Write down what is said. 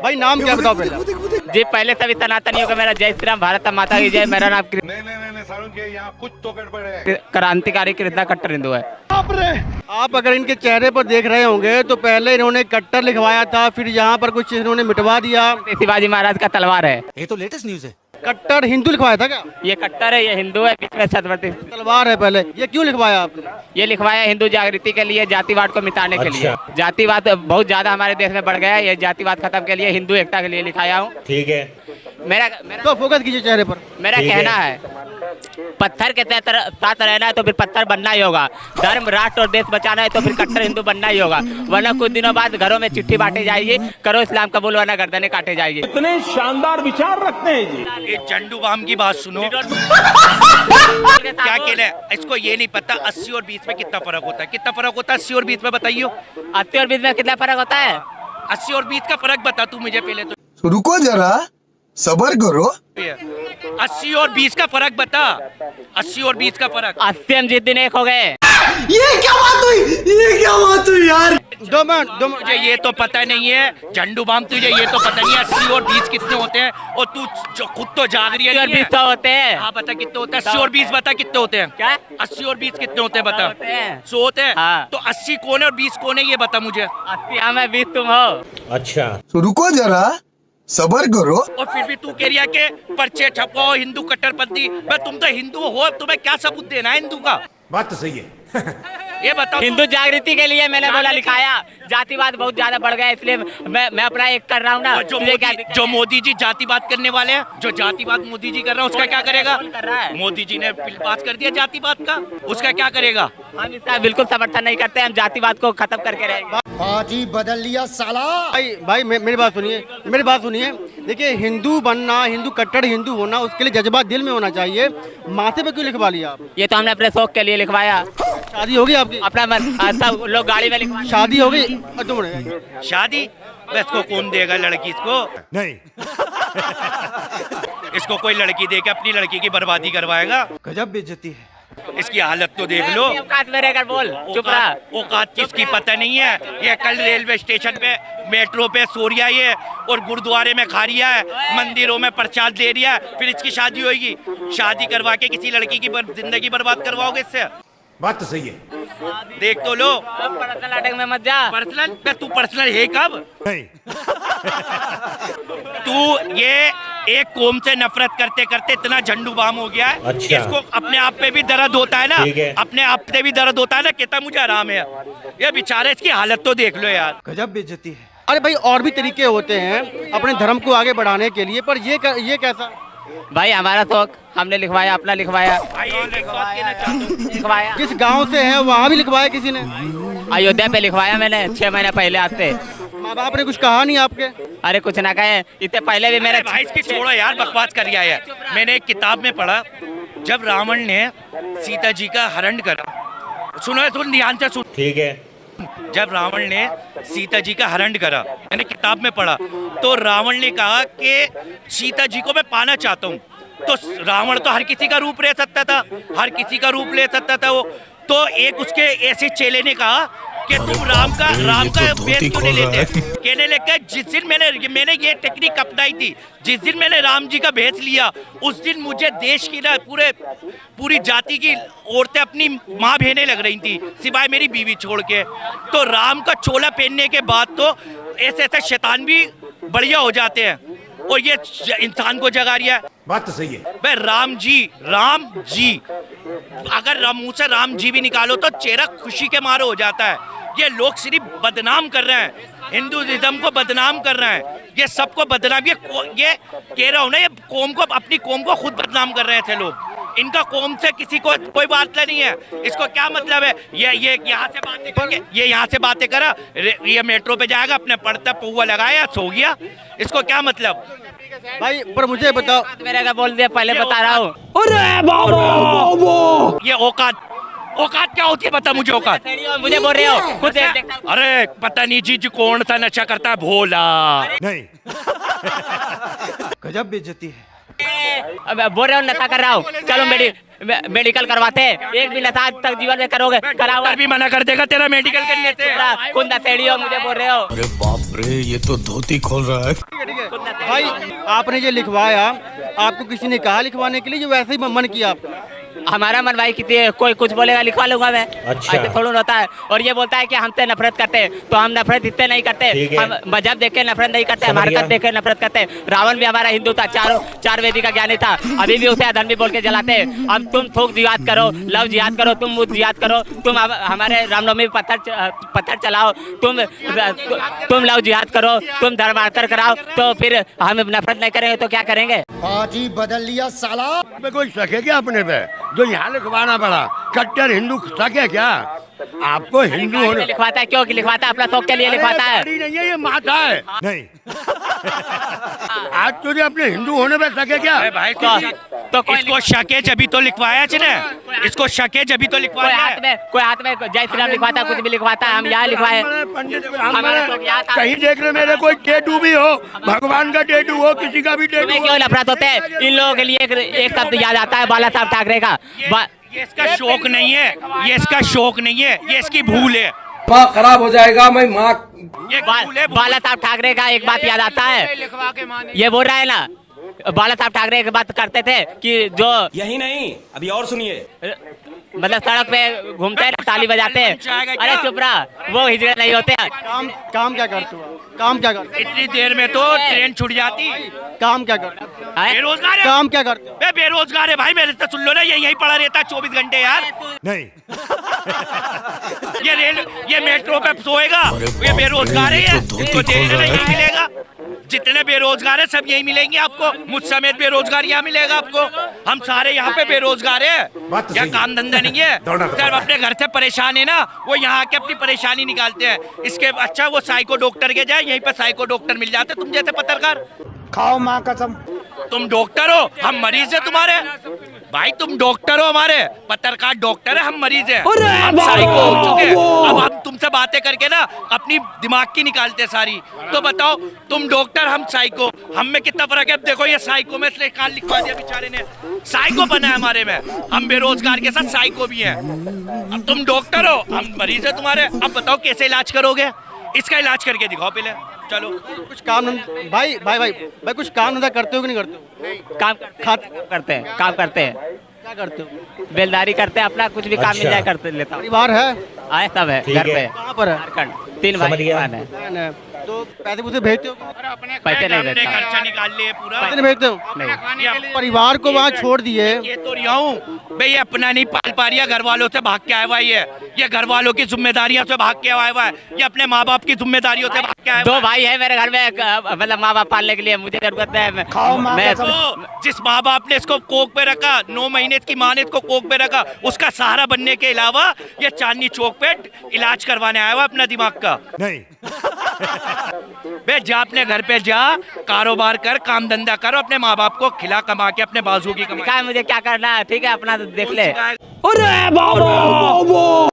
भाई नाम क्या बताओ पहले। जी पहले सभी सनातनियों का मेरा जय श्री राम, भारत माता की जय। मेरा नाम नहीं सारुण के यहाँ कुछ तो गड़बड़ है। क्रांतिकारी कृष्णा कट्टर हिंदू है। आप अगर इनके चेहरे पर देख रहे होंगे तो पहले इन्होंने कट्टर लिखवाया था, फिर यहाँ पर कुछ इन्होंने मिटवा दिया। शिवाजी महाराज का तलवार है। ये तो लेटेस्ट न्यूज है। कट्टर हिंदू लिखवाया था क्या? ये कट्टर है, ये हिंदू है, बीच में छत्रपति तलवार है पहले। ये क्यों लिखवाया आपने? ये लिखवाया हिंदू जागृति के लिए, जातिवाद को मिटाने के लिए। जातिवाद बहुत ज्यादा हमारे देश में बढ़ गया है, ये जातिवाद खत्म के लिए, हिंदू एकता के लिए लिखाया हूँ। ठीक है। मेरा तो फोकस कीजिए चेहरे पर। मेरा कहना है पत्थर के साथ रहना है तो फिर पत्थर बनना ही होगा। धर्म राष्ट्र और देश बचाना है तो फिर कट्टर हिंदू बनना ही होगा, वरना कुछ दिनों बाद घरों में चिट्ठी बांटी जाएगी, करो इस्लाम कबूल वरना गर्दनें काटे जाएगी। इतने शानदार विचार रखते हैं जी। ये झंडू बाम की बात सुनो। क्या कहना है इसको ये नहीं पता 80 और 20 में कितना फर्क होता है? कितना फर्क होता है 80 और 20 में बताइए। 80 और 20 में कितना फर्क होता है? 80 और 20 का फर्क बता तू मुझे पहले तो। रुको जरा सबर करो। 80 और 20 का फर्क बता। 80 और 20 का फर्क। 80 हम जिस दिन एक हो गए। ये क्या बात हुई? ये क्या बात हुई यार? दो मिनट मुझे ये तो पता नहीं है झंडू बाम, तुझे ये तो पता नहीं है 80 और 20 कितने होते हैं, और तू जो खुद तो जाग रही है। 20 और 20 होते हैं। हाँ बता कितने होते हैं? 80 और 20 बता कितने होते हैं? क्या? 80 और 20 कितने होते हैं बता। 100 होते हैं। हाँ। तो 80 कौन है और 20 कौन है ये बता मुझे। 80 हम है, 20 तुम हो। अच्छा रुको जरा सबर करो। और फिर भी तू कह रही है कि पर्चे छपवाओ हिंदू कट्टरपंथी। मैं तुम तो हिंदू हो, तुम्हें क्या सबूत देना है हिंदू का? बात तो सही है। ये बताओ। हिंदू जागृति के लिए मैंने बोला लिखाया। जातिवाद बहुत ज्यादा बढ़ गया इसलिए मैं अपना एक कर रहा हूँ ना। और जो मोदी जी जातिवाद करने वाले हैं, जो जातिवाद मोदी जी कर रहा है उसका क्या करेगा? कर रहा है। मोदी जी ने बिल पास कर दिया जातिवाद का, उसका क्या करेगा? हम इसका बिल्कुल समर्थन नहीं करते, हम जातिवाद को खत्म करके रहेंगे। बाजी बदल लिया साला। भाई मेरी बात सुनिए, मेरी बात सुनिए। देखिए हिंदू बनना, हिंदू कट्टर हिंदू होना, उसके लिए जज्बा दिल में होना चाहिए। माथे पे क्यों लिखवा लिया आप? ये तो हमने अपने शौक के लिए लिखवाया। शादी होगी आपकी? अपना सब लोग गाड़ी में लिखवा। शादी हो गई? तुम रहे। शादी इसको कौन देगा लड़की? इसको नहीं। इसको कोई लड़की देके अपनी लड़की की बर्बादी करवाएगा? गजब बेइज्जती है। इसकी हालत तो देख लो। औकात में रहकर बोल, चुप रहा। औकात किसकी पता नहीं है। ये कल रेलवे स्टेशन पे मेट्रो पे सो रही है ये, और गुरुद्वारे में खा रिया है, मंदिरों में प्रसाद ले रिया है, फिर इसकी शादी होगी। शादी करवा के किसी लड़की की जिंदगी बर्बाद करवाओगे इससे? बात तो सही है। देख तो लो। पर्सनल अटैक में मत जा। पर्सनल? तू पर्सनल है कब? नहीं। तू ये एक कौम से नफरत करते करते इतना झंडू बाम हो गया है। अच्छा। इसको अपने आप पे भी दर्द होता है ना। ठीक है। अपने आप पे भी दर्द होता है ना, कहता मुझे आराम है। ये बेचारे इसकी हालत तो देख लो यार। गजब बेइज्जती है। अरे भाई और भी तरीके होते हैं अपने धर्म को आगे बढ़ाने के लिए, पर ये कैसा? भाई हमारा शौक, हमने लिखवाया, अपना लिखवाया। भाई एक बात कहना चाहता हूँ। लिखवाया जिस गांव से है वहाँ भी लिखवाया किसी ने? अयोध्या पे लिखवाया मैंने 6 महीने पहले आज से। माँ बाप ने कुछ कहा नहीं आपके? अरे कुछ ना कहे, इससे पहले भी मेरे भाई इसकी छोड़ो यार, बकवास कर रहा है। मैंने एक किताब में पढ़ा, जब रावण ने सीता जी का हरण करा। सुन ध्यान से सुन। ठीक है। जब रावण ने सीता जी का हरण करा, मैंने किताब में पढ़ा, तो रावण ने कहा कि सीता जी को मैं पाना चाहता हूँ। तो रावण तो हर किसी का रूप ले सकता था, हर किसी का रूप ले सकता था वो। तो एक उसके ऐसे चेले ने कहा कि तुम राम का वेश क्यों नहीं लेते? कहने लगा जिस दिन मैंने ये टेक्निक अपनाई थी, जिस दिन मैंने राम जी का भेष लिया, उस दिन मुझे देश की ना पूरी जाति की औरतें अपनी माँ बहने लग रही थी, सिवाय मेरी बीवी छोड़ के। तो राम का चोला पहनने के बाद तो ऐसे शैतान भी बढ़िया हो जाते हैं, और ये इंसान को जगा रहा है। बात तो सही है। भाई राम जी अगर मुंह से राम जी भी निकालो तो चेहरा खुशी के मारे हो जाता है। ये लोग सिर्फ बदनाम कर रहे हैं, हिंदुइज्म को बदनाम कर रहे हैं, ये सबको बदनाम। ये कह रहा हूँ ना, ये अपनी कौम को खुद बदनाम कर रहे थे लोग। इनका कौम से किसी को कोई बात नहीं है। इसको क्या मतलब है? ये यहाँ से बातें करके, ये यहाँ से बातें करा, ये मेट्रो पे जाएगा, अपने पढ़ता पौवा लगाया, सो गया। इसको क्या मतलब? भाई पर मुझे बताओ। मेरे का बोल दिया, पहले बता रहा हूँ। ये औकात क्या होती है बता मुझे। औकात मुझे बोल रहे हो खुद देखता हूँ। अरे पता नहीं जी कौन सा नशा करता है, भोला। नहीं। गजब बेइज्जती है। बोल रहे हो नशा कर रहा हूँ, चलो मेडिकल करवाते हैं। एक भी नशा आज तक जीवन में करोगे कराओ, भी मना कर देगा तेरा मेडिकल करने से। खुद नशेड़ी हो, मुझे बोल रहे हो। अरे बाप रे, ये तो धोती खोल रहा है। ठीक है भाई, आपने ये लिखवाया, आपको किसी ने कहा लिखवाने के लिए, जो वैसे ही मन किया आपका? हमारा मन भाई कितनी कोई कुछ बोलेगा लिखवा लूंगा मैं। अच्छा। ऐसे थोड़ा होता है। और ये बोलता है कि हमसे नफरत करते हैं, तो हम नफरत इतने नहीं करते, हम मजहब देख के नफरत नहीं करते, हम हरकत देख के नफरत करते हैं। रावण भी हमारा हिंदू था, चार वेदी का ज्ञानी था, अभी भी उसे अधर्मी बोल के जलाते हैं। अब तुम थोक जिहाद करो, लव जिहाद करो, तुम मुझ जिहाद करो, तुम हमारे रामनवमी पत्थर चलाओ, तुम लव जिहाद करो, तुम धर्मांतर कराओ, तो फिर हम नफरत नहीं करेंगे तो क्या करेंगे? पार्टी बदल लिया साला। कोई शक है क्या अपने पे जो यहाँ लिखवाना पड़ा? कट्टर हिंदू शक है क्या आपको? हिंदू होने लिखवाता है, क्यों लिखवाता है? अपना शौक के लिए लिखवाता है। नहीं है, ये माथा है। नहीं। आज तुझे अपने हिंदू होने पे शक है क्या? भाई तो इसको शक है जभी तो लिखवाया ने, इसको शक है जभी तो लिखवाया। कोई हाथ में जय श्री राम लिखवाता है, कुछ भी लिखवाता है, हम यहाँ लिखवाए। कहीं देख रहे मेरे कोई टेटू भी हो, भगवान का टेटू हो, किसी का भी टेटू हो। क्यों नफरत होते हैं? इन लोगों के लिए एक शब्द याद आता है, बाला साहब ठाकरे का। ये इसका शौक नहीं है, ये इसका शौक नहीं है, ये इसकी भूल है। माँ खराब हो जाएगा, मैं माँ। ये भूल है। बाला साहब ठाकरे का एक बात याद आता है, ये बोल रहा है ना, बाला साहब ठाकरे एक बात करते थे कि जो यही नहीं, अभी और सुनिए। मतलब सड़क पे घूमते हैं, ताली बजाते हैं। अरे चुप रहा, वो हिजड़े नहीं होते हैं। काम क्या करते हो? काम क्या करते हो? इतनी देर में तो ट्रेन छूट जाती। काम क्या करते हो? बेरोजगार है। काम क्या करते हो? बे बेरोजगार है भाई, मेरे से सुन लो ना, ये यहीं पड़ा रहता 24 घंटे यार। नहीं। ये मेट्रो पे सोएगा, ये बेरोजगार है, इसको देखने नहीं मिलेगा। जितने बेरोजगार है सब यही मिलेंगे आपको, मुझ समेत बेरोजगार यहाँ मिलेगा आपको। हम सारे यहाँ पे बेरोजगार है, क्या काम धंधा नहीं है। जब अपने घर से परेशान है ना, वो यहाँ आके अपनी परेशानी निकालते हैं। इसके अच्छा वो साइको डॉक्टर के जाए, यहीं पे साइको डॉक्टर मिल जाते तुम जैसे पत्रकार। खाओ माँ कसम। तुम डॉक्टर हो, हम मरीज है तुम्हारे। भाई तुम डॉक्टर हो, हमारे पत्रकार डॉक्टर है, हम मरीज है, हम साइको हो चुके हैं। अब हम तुमसे बातें करके ना अपनी दिमाग की निकालते सारी। तो बताओ, तुम डॉक्टर, हम साइको, हम में कितना फर्क है? अब देखो ये साइको में से कान लिखवा दिया बेचारे ने, साइको बना है हमारे में। हम बेरोजगार के साथ साइको भी है। अब तुम डॉक्टर हो, हम मरीज है तुम्हारे। अब बताओ कैसे इलाज करोगे? इसका इलाज करके दिखाओ पहले। चलो कुछ काम भाई कुछ काम धंधा करते हो कि नहीं करते हो? काम करते हैं, काम करते हैं। क्या करते हो? बेलदारी करते हैं, अपना कुछ भी काम मिल जाए करते लेता हूँ। परिवार है? आए सब है घर पे। कहाँ पर है? झारखंड। 3 भाई बहन है। बहन है। तो पैसे पूसे भेजते हो? पैसे नहीं देता, खर्चा निकाल लिए पूरा। पैसे नहीं भेजते हो? नहीं। परिवार को वहाँ छोड़ दिए। ये तो रिया हूँ भाई, ये अपना नहीं पाल पा रही है, घर वालों से भाग के आया हुआ है। ये घर वालों की जिम्मेदारियों से भाग के आया हुआ है, ये अपने माँ बाप की जिम्मेदारियों से भाग के आया हुआ 2 है। भाई है मेरे घर में, मतलब माँ बाप पालने के लिए मुझे जरूरत है। मैं तो जिस माँ बाप ने इसको कोक पे रखा, 9 महीने की माँ ने इसको कोक पे रखा, उसका सहारा बनने के अलावा ये चांदनी चौक पे इलाज करवाने आया हुआ अपना दिमाग का। नहीं। बे जा अपने घर पे जा, कारोबार कर, काम धंधा करो, अपने माँ बाप को खिला कमा के अपने बाजू की कमाई। मुझे क्या करना है, ठीक है अपना देख ले। अरे बाबा।